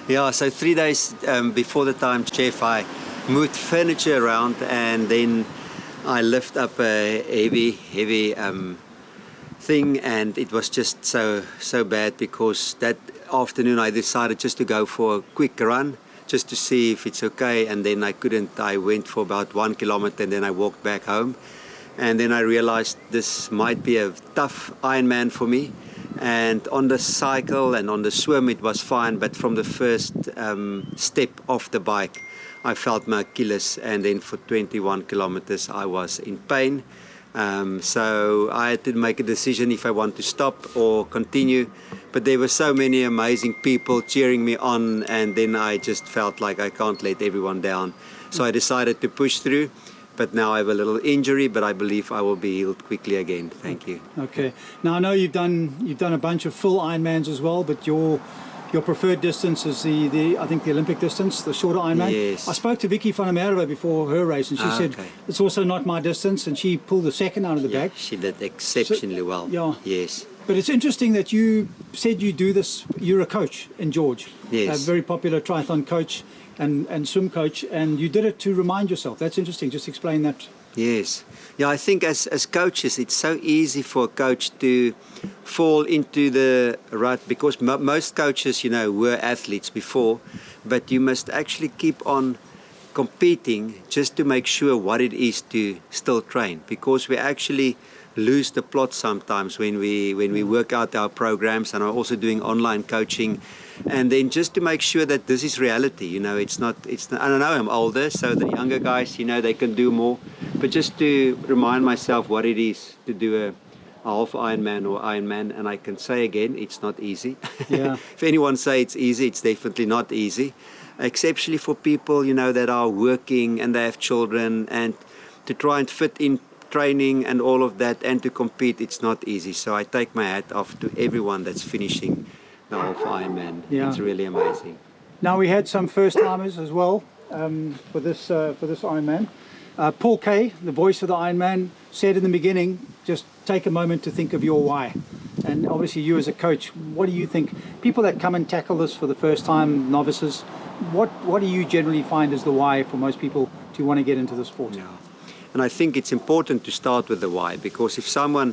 Yeah, so 3 days before the time, Chef, I moved furniture around, and then I lift up a heavy thing, and it was just so bad, because that afternoon I decided just to go for a quick run just to see if it's okay, and then I couldn't. I went for about 1 kilometer, and then I walked back home, and then I realized this might be a tough Ironman for me. And on the cycle and on the swim it was fine, but from the first step off the bike I felt my Achilles, and then for 21 kilometers I was in pain. So I had to make a decision if I want to stop or continue, but there were so many amazing people cheering me on, and then I just felt like I can't let everyone down. So I decided to push through. But now I have a little injury, but I believe I will be healed quickly again. Thank you. Okay. Now I know you've done a bunch of full Ironmans as well, but your preferred distance is I think the Olympic distance, the shorter Ironman. Yes. I spoke to Vicky van der Merwe before her race, and she said it's also not my distance, and she pulled the second out of the bag. She did exceptionally well. Yeah. Yes. But it's interesting that you said you do this. You're a coach in George. Yes. A very popular triathlon coach and swim coach, and you did it to remind yourself. That's interesting. Just explain that. Yes. Yeah, I think as coaches it's so easy for a coach to fall into the rut, because most coaches, were athletes before, but you must actually keep on competing just to make sure what it is to still train, because we actually lose the plot sometimes when we work out our programs, and I'm also doing online coaching. And then just to make sure that this is reality, it's not, I don't know, I'm older, so the younger guys, they can do more. But just to remind myself what it is to do a half Ironman or Ironman, and I can say again, it's not easy. Yeah. If anyone say it's easy, it's definitely not easy. Especially for people, that are working and they have children, and to try and fit in training and all of that and to compete, it's not easy. So I take my hat off to everyone that's finishing the half Ironman. Yeah. It's really amazing. Now we had some first timers as well for this Ironman. Paul Kay, the voice of the Ironman, said in the beginning, just take a moment to think of your why. And obviously you as a coach, what do you think? People that come and tackle this for the first time, novices, what do you generally find is the why for most people to want to get into the sport? Yeah. And I think it's important to start with the why, because if someone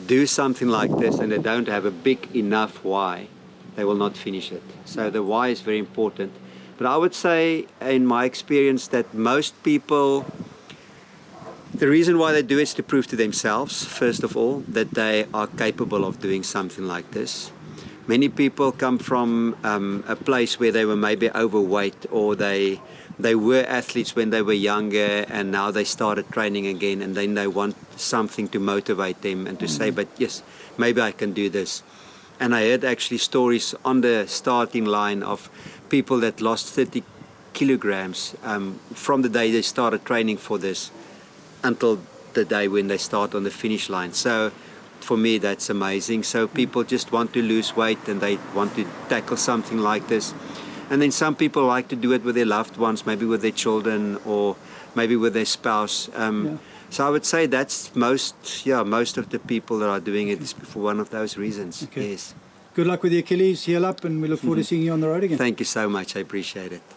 do something like this and they don't have a big enough why, they will not finish it. So the why is very important. But I would say, in my experience, that most people, the reason why they do it is to prove to themselves, first of all, that they are capable of doing something like this. Many people come from a place where they were maybe overweight, or they were athletes when they were younger, and now they started training again, and then they want something to motivate them and to say, but yes, maybe I can do this. And I heard actually stories on the starting line of people that lost 30 kilograms from the day they started training for this until the day when they start on the finish line. So for me, that's amazing. So people just want to lose weight, and they want to tackle something like this. And then some people like to do it with their loved ones, maybe with their children, or maybe with their spouse. So I would say that's most of the people that are doing it is for one of those reasons. Okay. Yes. Good luck with the Achilles, heal up, and we look forward to seeing you on the road again. Thank you so much. I appreciate it.